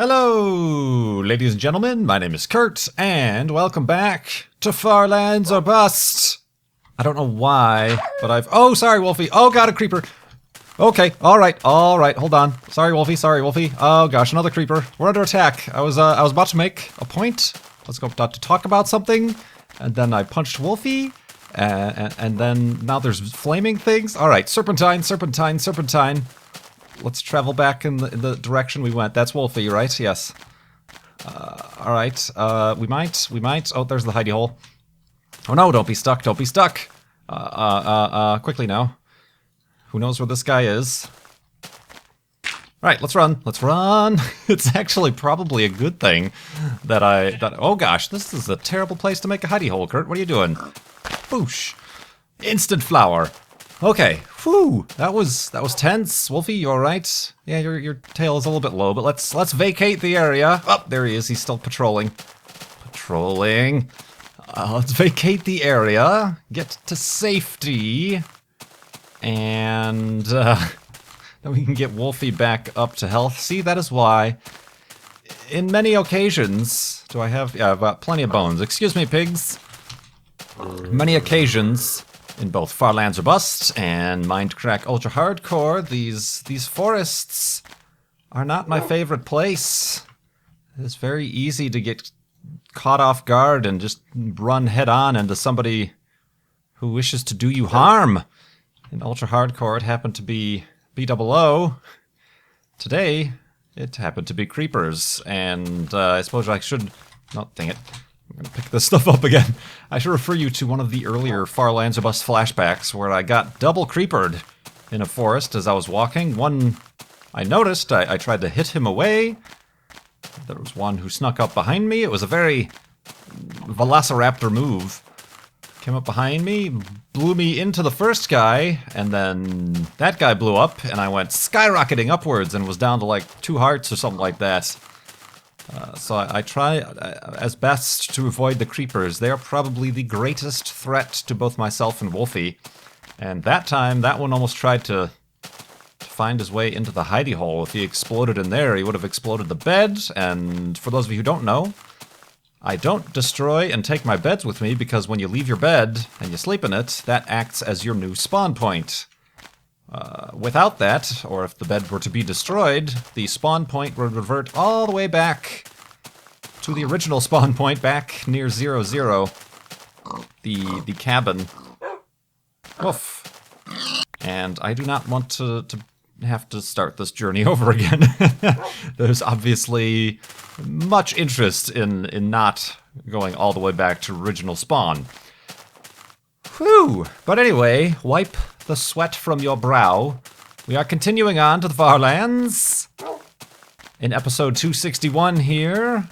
Hello, ladies and gentlemen, my name is Kurt, and welcome back to Far Lands or Bust. I don't know why, but oh, sorry, Wolfie. Oh, got a creeper. Okay, alright, hold on. Sorry, Wolfie. Oh gosh, another creeper. We're under attack. I was about to make a point. Let's go to talk about something, and then I punched Wolfie, and then now there's flaming things. Alright, serpentine. Let's travel back in the direction we went. That's Wolfie, right? Yes. Alright, we might. Oh, there's the hidey hole. Oh no, don't be stuck. Quickly now. Who knows where this guy is? Alright, let's run. It's actually probably a good thing that oh gosh, this is a terrible place to make a hidey hole, Kurt. What are you doing? Boosh. Instant flower. Okay, whew, that was tense. Wolfie, you alright? Yeah, your tail is a little bit low, but let's vacate the area. Oh, there he is, he's still patrolling. Let's vacate the area, get to safety, and then we can get Wolfie back up to health. See, that is why, in many occasions, yeah, I've got plenty of bones. Excuse me, pigs. Many occasions, in both Far Lands or Bust and Minecraft Ultra Hardcore, these forests are not my favorite place. It's very easy to get caught off guard and just run head on into somebody who wishes to do you harm. In Ultra Hardcore, it happened to be BOO. Today, it happened to be creepers, and I suppose I should... No, dang it. I'm gonna pick this stuff up again. I should refer you to one of the earlier Far Lands or Bust flashbacks where I got double creepered in a forest as I was walking. One I noticed, I tried to hit him away. There was one who snuck up behind me. It was a very velociraptor move. Came up behind me, blew me into the first guy, and then that guy blew up, and I went skyrocketing upwards and was down to like 2 hearts or something like that. So I try as best to avoid the creepers. They are probably the greatest threat to both myself and Wolfie. And that time, that one almost tried to find his way into the hidey hole. If he exploded in there, he would have exploded the bed. And for those of you who don't know, I don't destroy and take my beds with me because when you leave your bed and you sleep in it, that acts as your new spawn point. Without that, or if the bed were to be destroyed, the spawn point would revert all the way back to the original spawn point back near 00, the cabin. Woof. And I do not want to have to start this journey over again. There's obviously much interest in not going all the way back to original spawn. Whew! But anyway, wipe the sweat from your brow. We are continuing on to the Far Lands. In episode 261 here,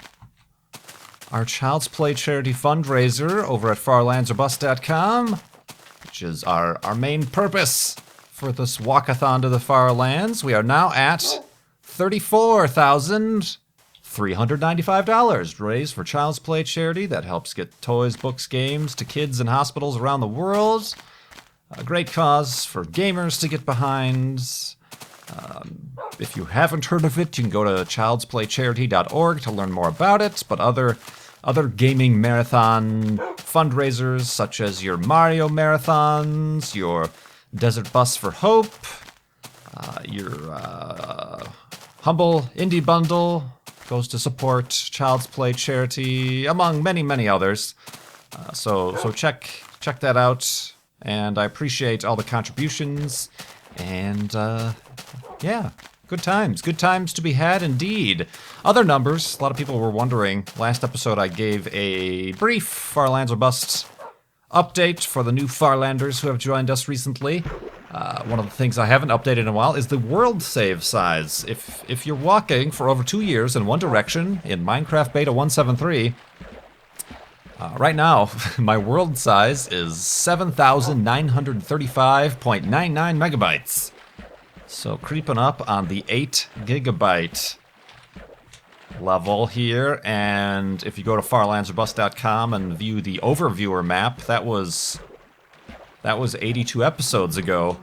our Child's Play charity fundraiser over at farlandsorbust.com, which is our main purpose for this walk-a-thon to the Far Lands. We are now at $34,395 raised for Child's Play charity that helps get toys, books, games to kids in hospitals around the world. A great cause for gamers to get behind. If you haven't heard of it, you can go to childsplaycharity.org to learn more about it, but other gaming marathon fundraisers, such as your Mario marathons, your Desert Bus for Hope, your Humble Indie Bundle goes to support Child's Play charity, among many, many others. So check that out. And I appreciate all the contributions, and yeah, good times to be had indeed. Other numbers, a lot of people were wondering, last episode I gave a brief Far Lands or Bust update for the new Farlanders who have joined us recently. One of the things I haven't updated in a while is the world save size. If you're walking for over 2 years in one direction in Minecraft Beta 173, right now, my world size is 7,935.99 megabytes. So creeping up on the 8 gigabyte level here. And if you go to farlandsorbust.com and view the overviewer map, that was 82 episodes ago.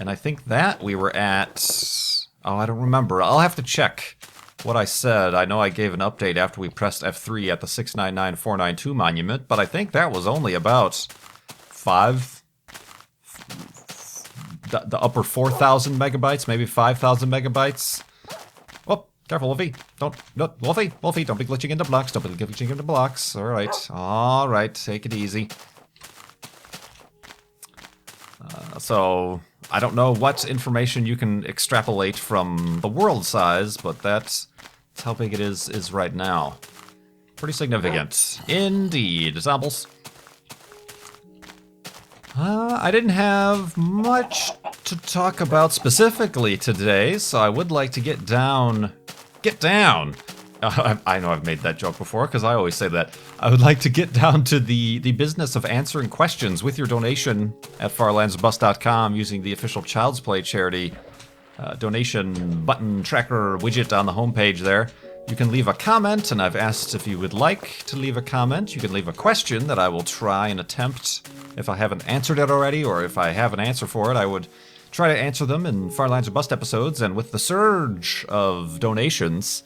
And I think that we were at... Oh, I don't remember. I'll have to check. what I said. I know I gave an update after we pressed F3 at the 699492 monument, but I think that was only about 5... the upper 4,000 megabytes, maybe 5,000 megabytes. Oh, careful, Wolfie. Wolfie, don't be glitching into blocks. Don't be glitching into blocks. All right, take it easy. So, I don't know what information you can extrapolate from the world size, but that's how big it is right now. Pretty significant. Indeed. Zombles. I didn't have much to talk about specifically today, so I would like to get down. I know I've made that joke before, because I always say that. I would like to get down to the business of answering questions with your donation at farlandsbus.com using the official Child's Play charity donation button tracker widget on the homepage there. You can leave a comment, and I've asked if you would like to leave a comment. You can leave a question that I will try and attempt if I haven't answered it already, or if I have an answer for it, I would try to answer them in Farlands or Bust episodes. And with the surge of donations,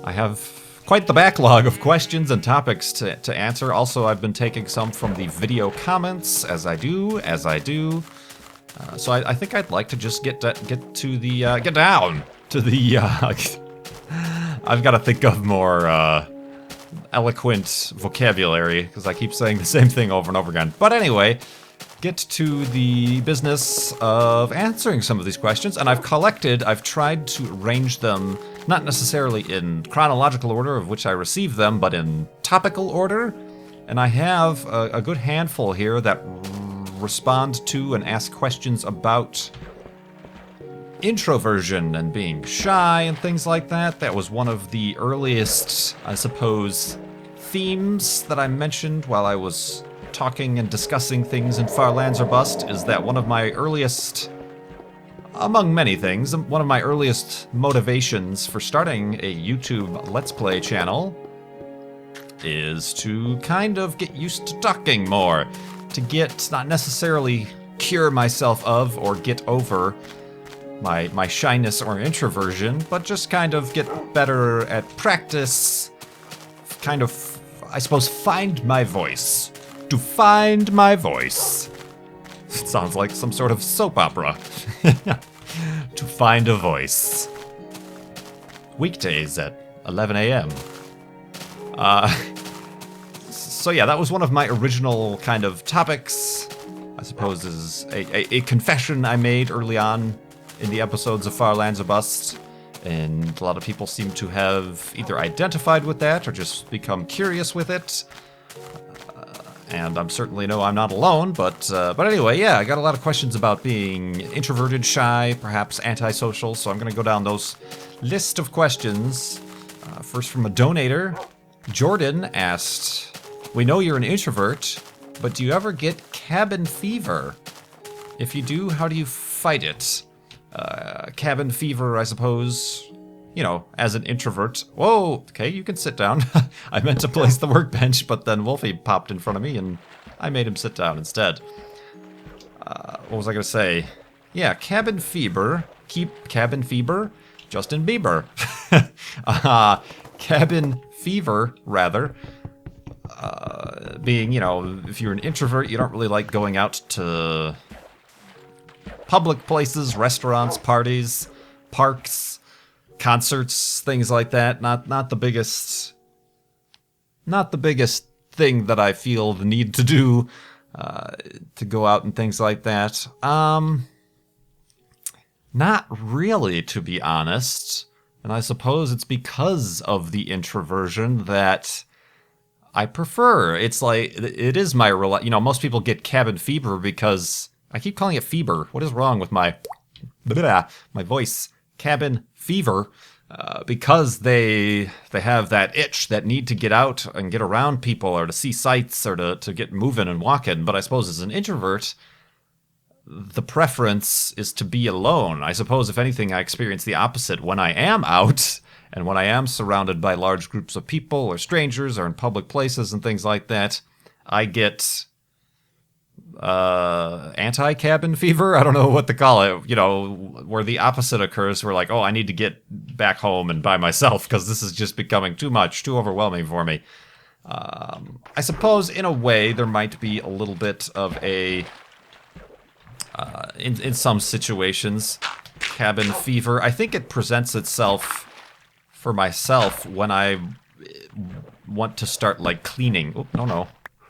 I have quite the backlog of questions and topics to answer. Also, I've been taking some from the video comments, as I do. So I think I'd like to just get down to the I've got to think of more eloquent vocabulary, because I keep saying the same thing over and over again. But anyway, get to the business of answering some of these questions, and I've tried to arrange them, not necessarily in chronological order of which I received them, but in topical order. And I have a good handful here that respond to and ask questions about introversion and being shy and things like that. That was one of the earliest, I suppose, themes that I mentioned while I was talking and discussing things in Farlands or Bust, is that one of my earliest, among many things, one of my earliest motivations for starting a YouTube Let's Play channel is to kind of get used to talking more, to get, not necessarily cure myself of or get over my shyness or introversion, but just kind of get better at practice, kind of, I suppose, find my voice. To find my voice. It sounds like some sort of soap opera. To find a voice. Weekdays at 11 a.m. So yeah, that was one of my original kind of topics. I suppose is a confession I made early on in the episodes of Farlands or Bust, and a lot of people seem to have either identified with that or just become curious with it. And I'm certainly I'm not alone, but anyway, yeah, I got a lot of questions about being introverted, shy, perhaps antisocial, so I'm going to go down those list of questions. First from a donator. Jordan asked, we know you're an introvert, but do you ever get cabin fever? If you do, how do you fight it? Cabin fever, I suppose, as an introvert. Whoa, okay, you can sit down. I meant to place the workbench, but then Wolfie popped in front of me, and I made him sit down instead. What was I going to say? Yeah, cabin fever. Keep cabin fever. Justin Bieber. Cabin fever, rather. Being, if you're an introvert, you don't really like going out to public places, restaurants, parties, parks, concerts, things like that. Not the biggest thing that I feel the need to do, to go out and things like that. Not really, to be honest. And I suppose it's because of the introversion that I prefer. It's like, it is my, most people get cabin fever because I keep calling it fever. What is wrong with my voice? Cabin fever, because they have that itch, that need to get out and get around people, or to see sights, or to get moving and walking. But I suppose as an introvert, the preference is to be alone. I suppose, if anything, I experience the opposite when I am out, and when I am surrounded by large groups of people, or strangers, or in public places and things like that. I get anti-cabin fever. I don't know what to call it. You know, where the opposite occurs. Where like, oh, I need to get back home and by myself because this is just becoming too much, too overwhelming for me. I suppose in a way there might be a little bit of a in some situations cabin fever. I think it presents itself for myself when I want to start like cleaning. Oh,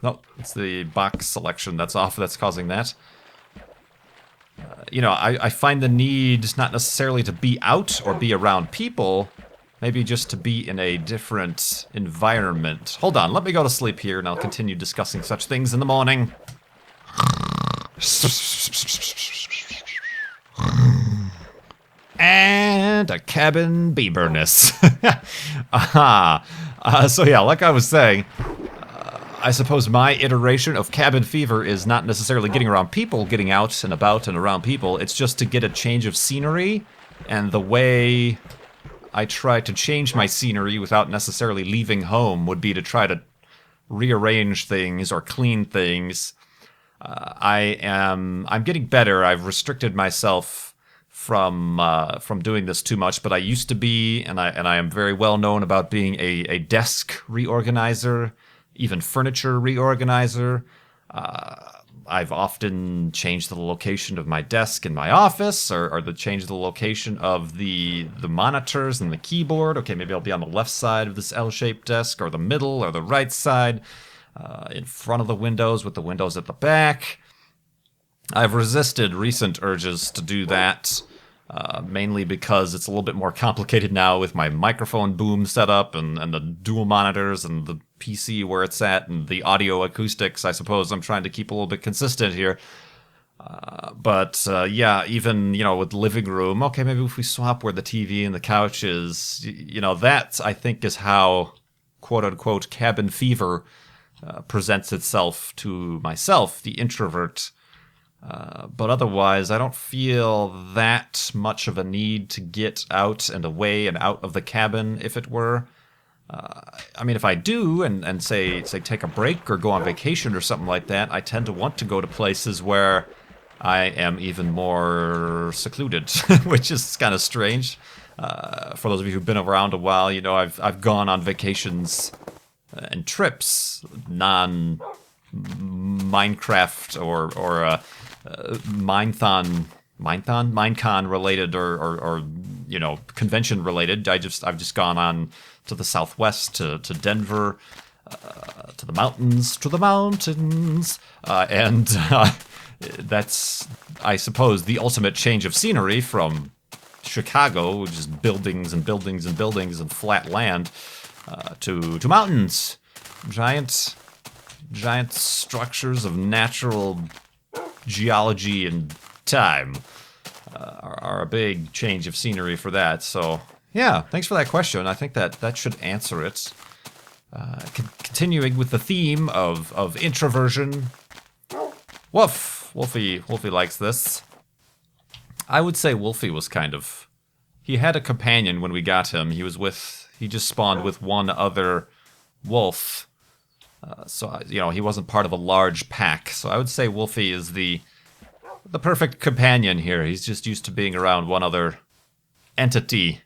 no, it's the box selection that's off that's causing that. You know, I find the need not necessarily to be out or be around people, maybe just to be in a different environment. Hold on, let me go to sleep here and I'll continue discussing such things in the morning. And a cabin beaverness. So yeah, like I was saying, I suppose my iteration of cabin fever is not necessarily getting around people, getting out and about and around people. It's just to get a change of scenery, and the way I try to change my scenery without necessarily leaving home would be to try to rearrange things or clean things. I'm getting better. I've restricted myself from doing this too much, but I used to be, and I am very well known about being a desk reorganizer, even furniture reorganizer. I've often changed the location of my desk in my office, or changed the location of the monitors and the keyboard. Okay, maybe I'll be on the left side of this L-shaped desk, or the middle, or the right side, in front of the windows with the windows at the back. I've resisted recent urges to do that, mainly because it's a little bit more complicated now with my microphone boom setup and the dual monitors and the PC where it's at and the audio acoustics. I suppose I'm trying to keep a little bit consistent here. But yeah, even, you know, with living room, okay, maybe if we swap where the TV and the couch is, you know, that I think is how quote-unquote cabin fever presents itself to myself, the introvert. But otherwise, I don't feel that much of a need to get out and away and out of the cabin, if it were. I mean, if I do, and say take a break or go on vacation or something like that, I tend to want to go to places where I am even more secluded, which is kind of strange. For those of you who've been around a while, you know, I've gone on vacations and trips, non-Minecraft or Minecon related or you know, convention related. I've just gone on to the southwest, to Denver, to the mountains, and that's, I suppose, the ultimate change of scenery from Chicago, which is buildings and buildings and buildings and flat land, to mountains, giant structures of natural geology and time are a big change of scenery for that. So yeah, thanks for that question. I think that should answer it. Continuing with the theme of introversion. Wolfie likes this. I would say Wolfie was he had a companion when we got him. He just spawned with one other wolf. So, you know, he wasn't part of a large pack. So I would say Wolfie is the perfect companion here. He's just used to being around one other entity.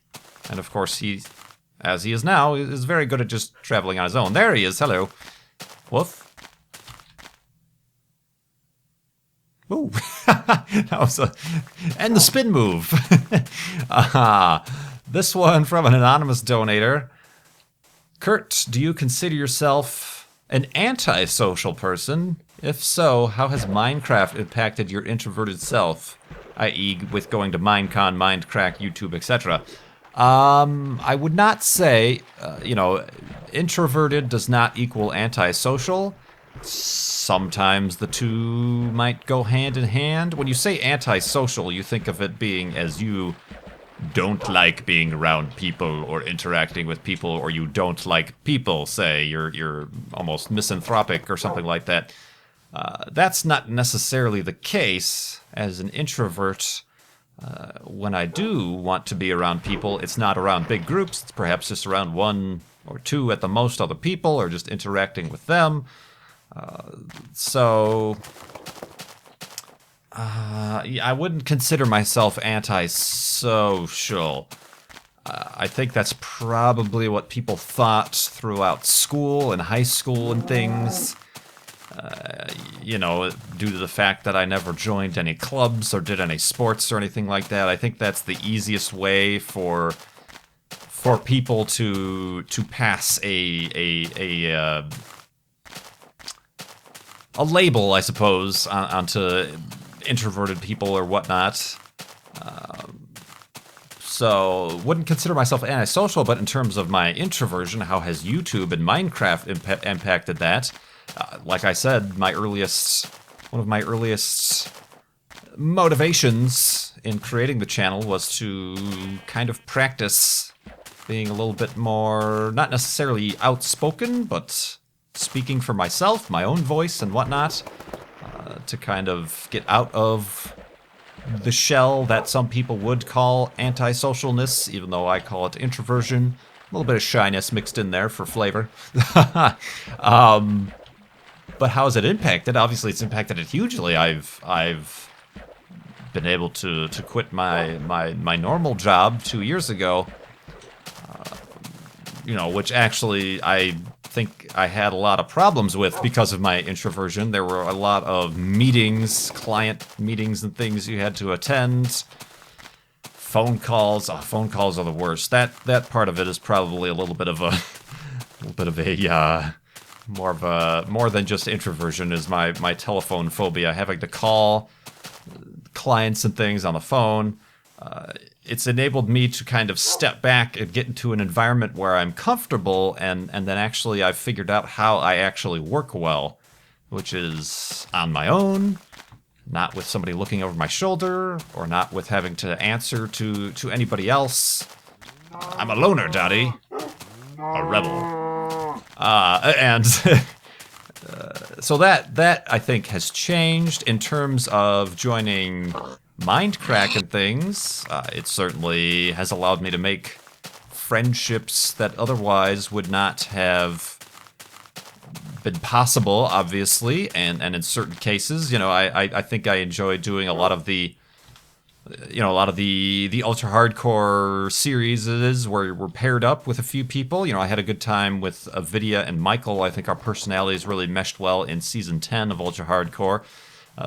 And of course, he, as he is now, is very good at just traveling on his own. There he is. Hello. Wolf. Ooh. That was and the spin move. This one from an anonymous donator. Kurt, do you consider yourself an antisocial person? If so, how has Minecraft impacted your introverted self? I.e. with going to Minecon, Mindcrack, YouTube, etc. I would not say, you know, introverted does not equal antisocial. Sometimes the two might go hand in hand. When you say antisocial, you think of it being as you don't like being around people or interacting with people, or you don't like people, say. You're almost misanthropic or something like that. That's not necessarily the case. As an introvert, when I do want to be around people, it's not around big groups. It's perhaps just around one or two at the most other people, or just interacting with them. So, I wouldn't consider myself antisocial. I think that's probably what people thought throughout school and high school and things. You know, due to the fact that I never joined any clubs or did any sports or anything like that. I think that's the easiest way for people to pass a label, I suppose, onto introverted people or whatnot. So, wouldn't consider myself antisocial, but in terms of my introversion, how has YouTube and Minecraft impacted that? Like I said, one of my earliest motivations in creating the channel was to kind of practice being a little bit more, not necessarily outspoken, but speaking for myself, my own voice and whatnot, to kind of get out of the shell that some people would call antisocialness, even though I call it introversion. A little bit of shyness mixed in there for flavor. But how has it impacted? Obviously, it's impacted it hugely. I've been able to quit my normal job 2 years ago. You know, which actually I think I had a lot of problems with because of my introversion. There were a lot of meetings, client meetings and things you had to attend. Phone calls. Oh, phone calls are the worst. That part of it is probably a little bit of a more than just introversion is my telephone phobia. Having to call clients and things on the phone. It's enabled me to kind of step back and get into an environment where I'm comfortable, and then actually I've figured out how I actually work well, which is on my own, not with somebody looking over my shoulder, or not with having to answer to anybody else. I'm a loner, Daddy. A rebel. And so that I think has changed in terms of joining Mindcrack and things. It certainly has allowed me to make friendships that otherwise would not have been possible, obviously, and in certain cases, you know, I think I enjoy doing a lot of the ultra hardcore series where we're paired up with a few people. You know, I had a good time with Avidia and Michael. I think our personalities really meshed well in season 10 of ultra hardcore.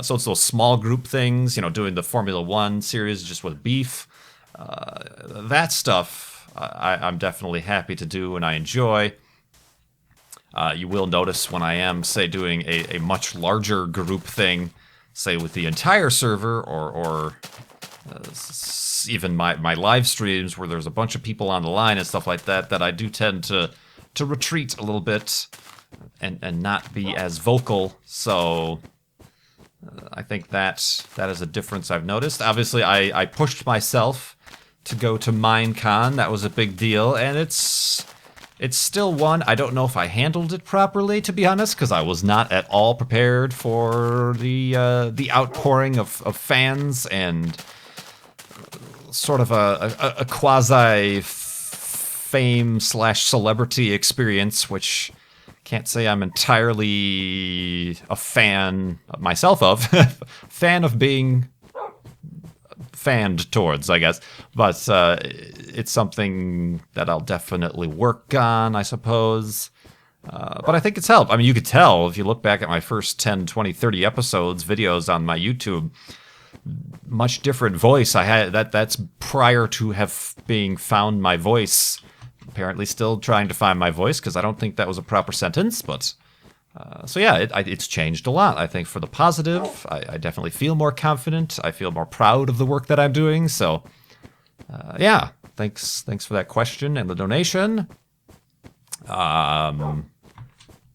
So it's those small group things, you know, doing the Formula 1 series just with Beef. That stuff I'm definitely happy to do and I enjoy. You will notice when I am, say, doing a much larger group thing, say with the entire server or even my live streams where there's a bunch of people on the line and stuff like that, that I do tend to retreat a little bit and not be as vocal. So I think that is a difference I've noticed. Obviously, I pushed myself to go to Minecon. That was a big deal, and it's still one. I don't know if I handled it properly, to be honest, because I was not at all prepared for the outpouring of fans and sort of a quasi fame / celebrity experience, which can't say I'm entirely a fan myself of. Fan of being fanned towards, I guess. But it's something that I'll definitely work on, I suppose. But I think it's helped. I mean, you could tell if you look back at my first 10, 20, 30 episodes, videos on my YouTube, much different voice. I had that's prior to being found my voice. Apparently still trying to find my voice because I don't think that was a proper sentence, but so yeah, it's changed a lot. I think for the positive. I definitely feel more confident. I feel more proud of the work that I'm doing. So yeah, thanks for that question and the donation.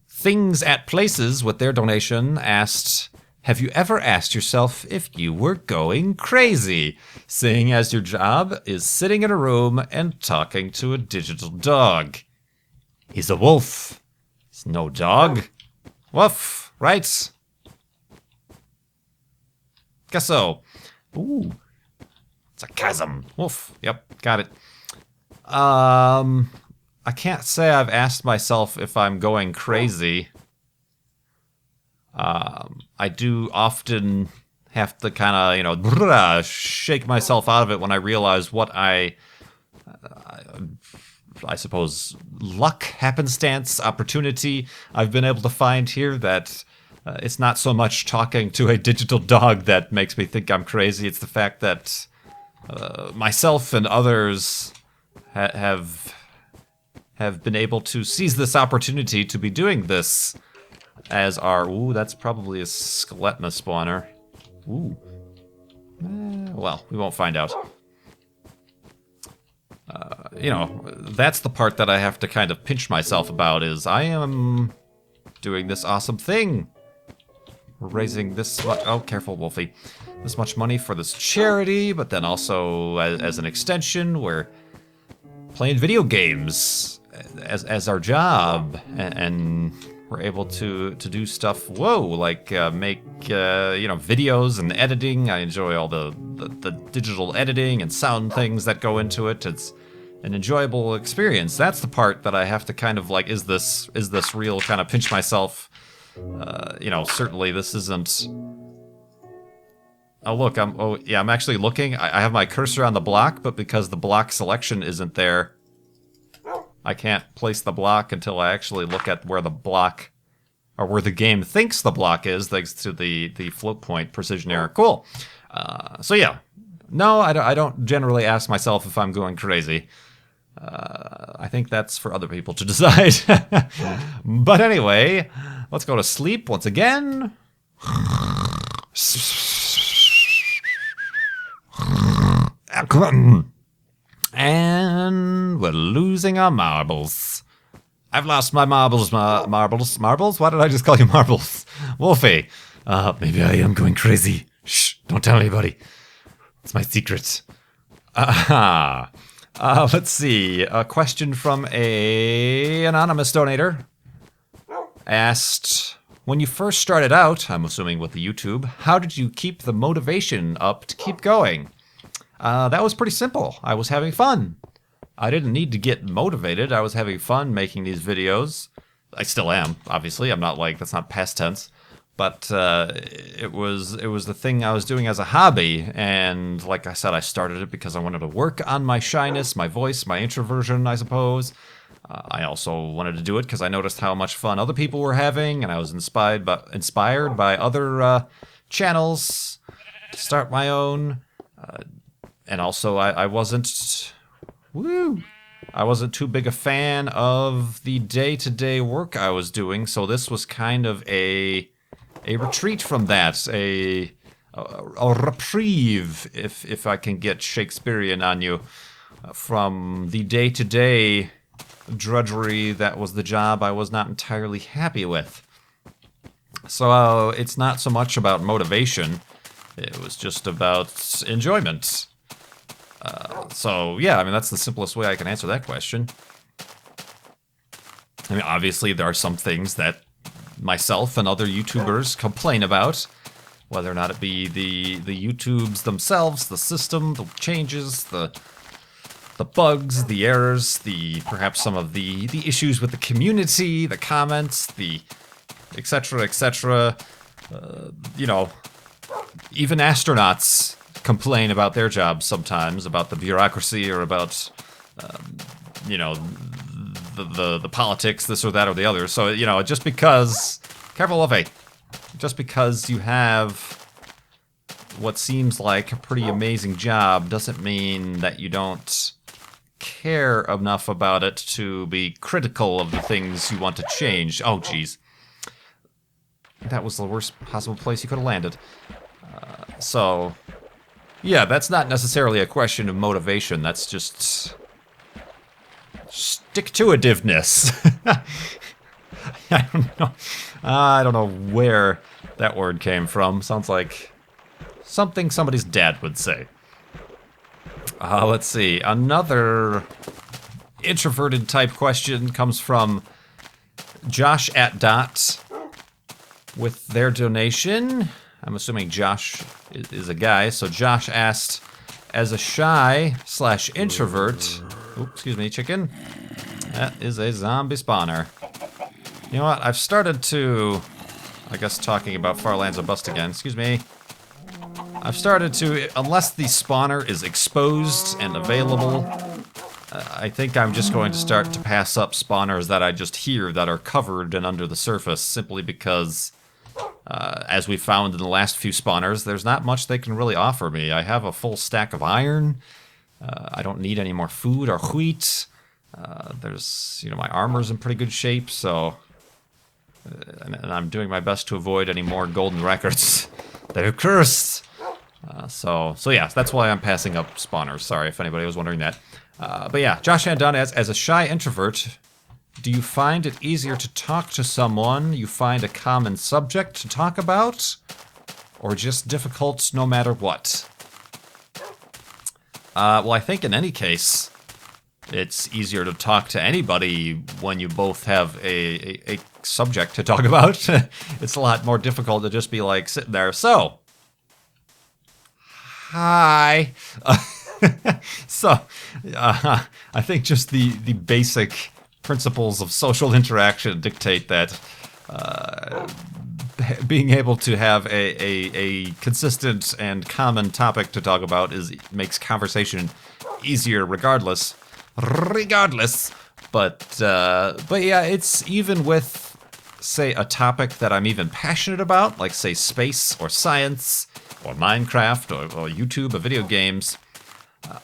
Things at Places with their donation asked, have you ever asked yourself if you were going crazy, seeing as your job is sitting in a room and talking to a digital dog? He's a wolf. He's no dog. Woof, right? Guess so. Ooh. It's a chasm. Woof. Yep, got it. I can't say I've asked myself if I'm going crazy. I do often have to kind of, you know, shake myself out of it when I realize what I suppose, luck, happenstance, opportunity I've been able to find here, that it's not so much talking to a digital dog that makes me think I'm crazy. It's the fact that myself and others have been able to seize this opportunity to be doing this as our... Ooh, that's probably a skeletma spawner. Ooh. Well, we won't find out. You know, that's the part that I have to kind of pinch myself about, is I am doing this awesome thing. We're raising this much... Oh, careful, Wolfie. This much money for this charity, but then also as an extension, we're playing video games as our job, and we're able to do stuff, like make, you know, videos and editing. I enjoy all the digital editing and sound things that go into it. It's an enjoyable experience. That's the part that I have to kind of like, is this real, kind of pinch myself. You know, certainly this isn't... Oh, look, I'm actually looking. I have my cursor on the block, but because the block selection isn't there, I can't place the block until I actually look at where the block, or where the game thinks the block is, thanks to the float point precision error. Cool. So yeah. No, I don't generally ask myself if I'm going crazy. I think that's for other people to decide. But anyway, let's go to sleep once again. And we're losing our marbles. I've lost my marbles, marbles? Why did I just call you marbles? Wolfie. Maybe I am going crazy. Shh, don't tell anybody. It's my secret. Let's see. A question from a anonymous donator. Asked, when you first started out, I'm assuming with the YouTube, how did you keep the motivation up to keep going? That was pretty simple. I was having fun. I didn't need to get motivated. I was having fun making these videos. I still am, obviously. I'm not like, that's not past tense. But it was the thing I was doing as a hobby. And like I said, I started it because I wanted to work on my shyness, my voice, my introversion, I suppose. I also wanted to do it because I noticed how much fun other people were having, and I was inspired by other channels to start my own. And also, I wasn't too big a fan of the day-to-day work I was doing, so this was kind of a retreat from that, a reprieve, if I can get Shakespearean on you, from the day-to-day drudgery that was the job I was not entirely happy with. So it's not so much about motivation, it was just about enjoyment. So yeah, I mean, that's the simplest way I can answer that question. I mean, obviously there are some things that myself and other YouTubers complain about, whether or not it be the YouTubes themselves, the system, the changes, the bugs, the errors, perhaps some of the issues with the community, the comments, the etc., etc. You know, even astronauts complain about their jobs sometimes, about the bureaucracy or about, you know, the politics, this or that or the other. So, you know, just because... Careful, Luffy! Just because you have what seems like a pretty amazing job doesn't mean that you don't care enough about it to be critical of the things you want to change. Oh, jeez. That was the worst possible place you could have landed. So... yeah, that's not necessarily a question of motivation, that's just... stick-to-itiveness. I don't know where that word came from. Sounds like something somebody's dad would say. Let's see. Another introverted type question comes from Josh at Dot with their donation. I'm assuming Josh is a guy. So Josh asked, as a shy/introvert... Oops, excuse me, chicken. That is a zombie spawner. You know what? I've started to I guess talking about Far Lands of Bust again. Excuse me. I've started to, unless the spawner is exposed and available, I think I'm just going to start to pass up spawners that I just hear that are covered and under the surface, simply because, as we found in the last few spawners, there's not much they can really offer me. I have a full stack of iron. I don't need any more food or wheat. There's, my armor's in pretty good shape, so... and I'm doing my best to avoid any more golden records. They're cursed! So yeah, that's why I'm passing up spawners. Sorry if anybody was wondering that. But yeah, Josh Andon, as a shy introvert, do you find it easier to talk to someone you find a common subject to talk about? Or just difficult no matter what? Well, I think in any case, it's easier to talk to anybody when you both have a subject to talk about. It's a lot more difficult to just be like sitting there, so... Hi. So, I think just the basic principles of social interaction dictate that being able to have a consistent and common topic to talk about makes conversation easier regardless. But yeah, it's even with, say, a topic that I'm even passionate about, like, say, space or science or Minecraft or YouTube or video games,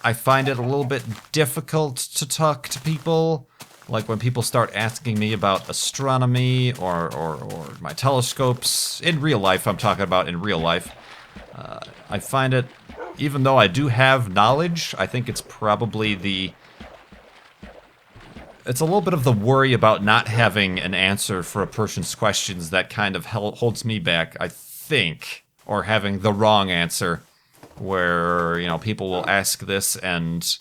I find it a little bit difficult to talk to people. Like when people start asking me about astronomy or my telescopes, in real life, I'm talking about in real life, I find it, even though I do have knowledge, I think it's probably it's a little bit of the worry about not having an answer for a person's questions that kind of holds me back, I think, or having the wrong answer, where, people will ask this and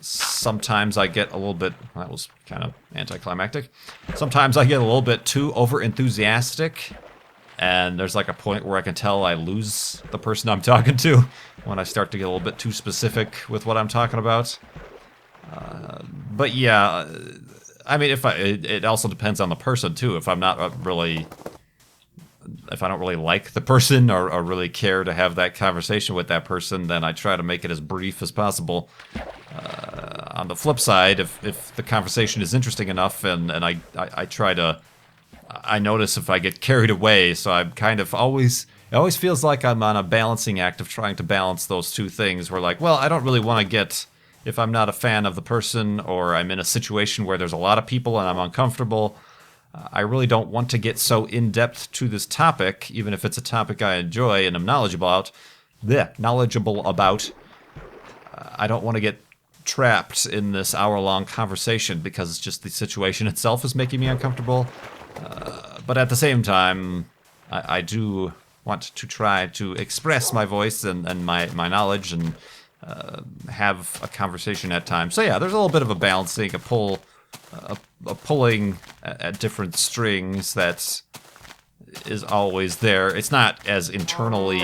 sometimes I get a little bit, that was kind of anticlimactic, sometimes I get a little bit too over-enthusiastic, and there's like a point where I can tell I lose the person I'm talking to when I start to get a little bit too specific with what I'm talking about. But yeah, I mean, it also depends on the person too. If I'm not if I don't really like the person or really care to have that conversation with that person, then I try to make it as brief as possible. On the flip side, if the conversation is interesting enough and I try to, I notice if I get carried away, so I'm kind of always, it always feels like I'm on a balancing act of trying to balance those two things, where like, well, I don't really want to get, if I'm not a fan of the person or I'm in a situation where there's a lot of people and I'm uncomfortable, I really don't want to get so in-depth to this topic, even if it's a topic I enjoy and am knowledgeable about. I don't want to get trapped in this hour-long conversation because it's just the situation itself is making me uncomfortable. But at the same time, I do want to try to express my voice and my knowledge and have a conversation at times. So yeah, there's a little bit of a balancing, a pulling at different strings that is always there. It's not as internally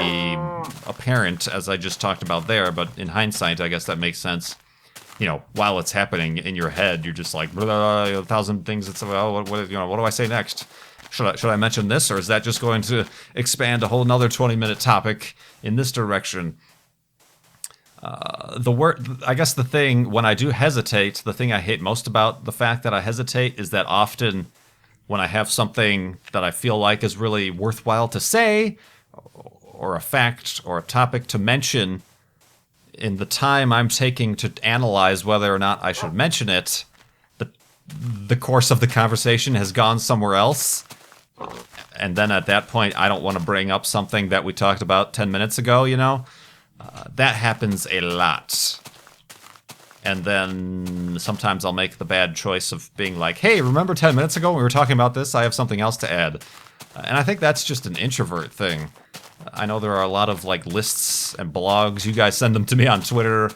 apparent as I just talked about there, but in hindsight, I guess that makes sense. While it's happening in your head, you're just like, a thousand things. It's, what do I say next? Should I mention this, or is that just going to expand a whole nother 20-minute topic in this direction? I guess the thing, when I do hesitate, the thing I hate most about the fact that I hesitate is that often when I have something that I feel like is really worthwhile to say, or a fact or a topic to mention, in the time I'm taking to analyze whether or not I should mention it, the course of the conversation has gone somewhere else. And then at that point, I don't want to bring up something that we talked about 10 minutes ago, that happens a lot. And then sometimes I'll make the bad choice of being like, hey, remember 10 minutes ago when we were talking about this? I have something else to add. And I think that's just an introvert thing. I know there are a lot of lists and blogs. You guys send them to me on Twitter,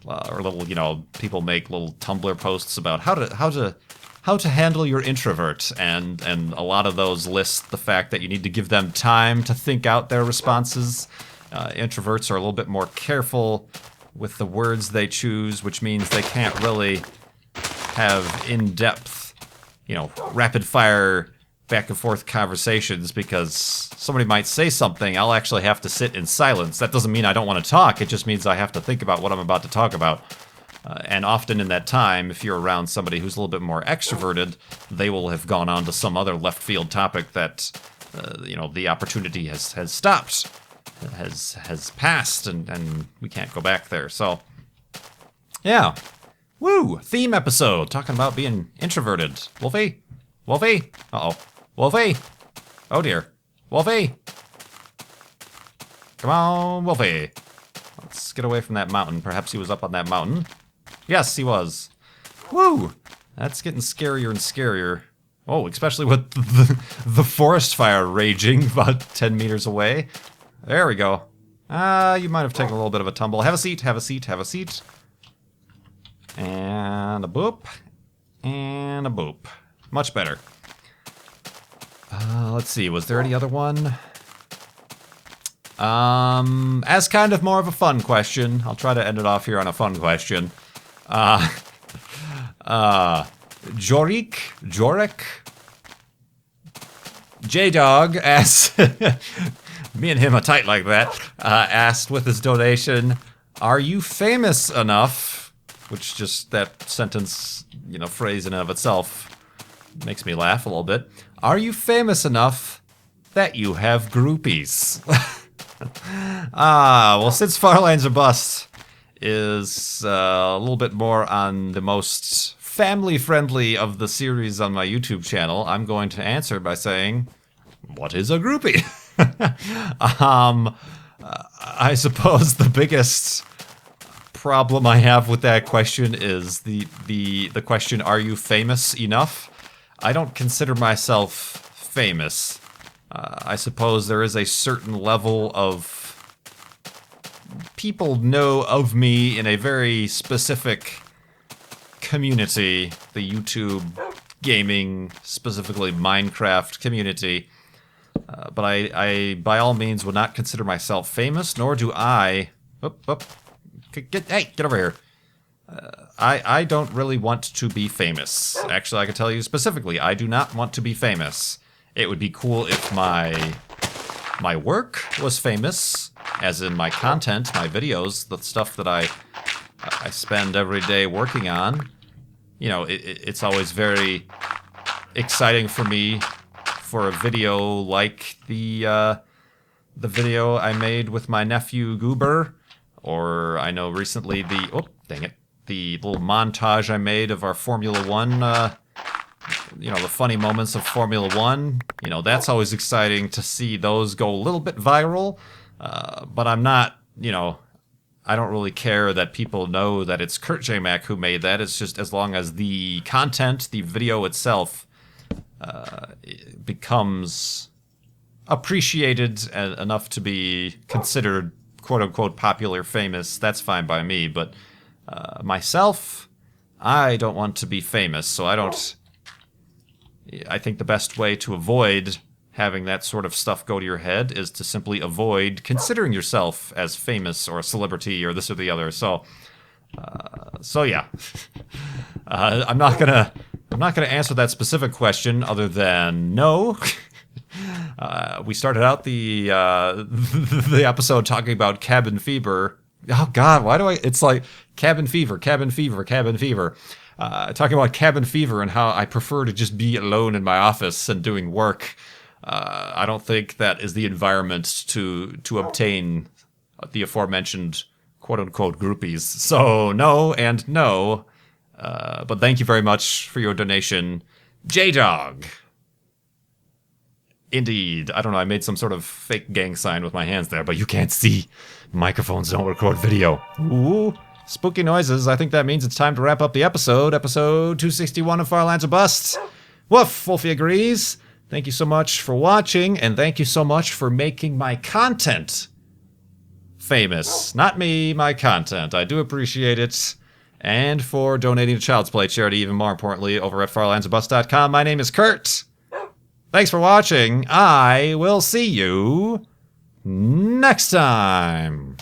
or little, people make little Tumblr posts about how to handle your introvert, and a lot of those list the fact that you need to give them time to think out their responses. Introverts are a little bit more careful with the words they choose, which means they can't really have in-depth, rapid-fire back and forth conversations because somebody might say something. I'll actually have to sit in silence. That doesn't mean I don't want to talk. It just means I have to think about what I'm about to talk about. And often in that time, if you're around somebody who's a little bit more extroverted, they will have gone on to some other left field topic that, the opportunity has stopped, has passed, and we can't go back there. So, yeah. Woo! Theme episode, talking about being introverted. Wolfie? Wolfie? Uh-oh. Wolfie? Oh dear. Wolfie? Come on, Wolfie. Let's get away from that mountain. Perhaps he was up on that mountain. Yes, he was. Woo! That's getting scarier and scarier. Oh, especially with the forest fire raging about 10 meters away. There we go. You might have taken a little bit of a tumble. Have a seat, have a seat, have a seat. And a boop. And a boop. Much better. Let's see, was there any other one? As kind of more of a fun question, I'll try to end it off here on a fun question. Jorik, J-Dog asks, me and him are tight like that, asked with his donation, are you famous enough, which just that sentence, phrase in and of itself makes me laugh a little bit. Are you famous enough that you have groupies? Well, since Farlands or Bust is a little bit more on the most family-friendly of the series on my YouTube channel, I'm going to answer by saying, what is a groupie? I suppose the biggest problem I have with that question is the question, are you famous enough? I don't consider myself famous. I suppose there is a certain level of people know of me in a very specific community, the YouTube gaming, specifically Minecraft community. But I by all means would not consider myself famous, nor do I... Get over here. I don't really want to be famous. Actually, I can tell you specifically, I do not want to be famous. It would be cool if my work was famous, as in my content, my videos, the stuff that I spend every day working on. It's always very exciting for me for a video like the video I made with my nephew Goober, or I know recently the little montage I made of our Formula One, the funny moments of Formula One. That's always exciting to see those go a little bit viral. But I'm not, I don't really care that people know that it's KurtJMac who made that. It's just as long as the content, the video itself, becomes appreciated enough to be considered quote-unquote popular, famous, that's fine by me. But myself, I don't want to be famous, so I think the best way to avoid having that sort of stuff go to your head is to simply avoid considering yourself as famous or a celebrity or this or the other. So yeah. I'm not gonna answer that specific question other than no. We started out the episode talking about cabin fever. Oh God, why do it's like cabin fever. Talking about cabin fever and how I prefer to just be alone in my office and doing work. I don't think that is the environment to obtain the aforementioned quote-unquote groupies. So no and no. But thank you very much for your donation, J-Dog. Indeed. I don't know, I made some sort of fake gang sign with my hands there, but you can't see. Microphones don't record video. Ooh, spooky noises. I think that means it's time to wrap up the episode. Episode 261 of Farlands or Bust. Woof, Wolfie agrees. Thank you so much for watching, and thank you so much for making my content famous. Not me, my content. I do appreciate it. And for donating to Child's Play charity, even more importantly, over at farlandsorbust.com. My name is Kurt. Thanks for watching. I will see you next time.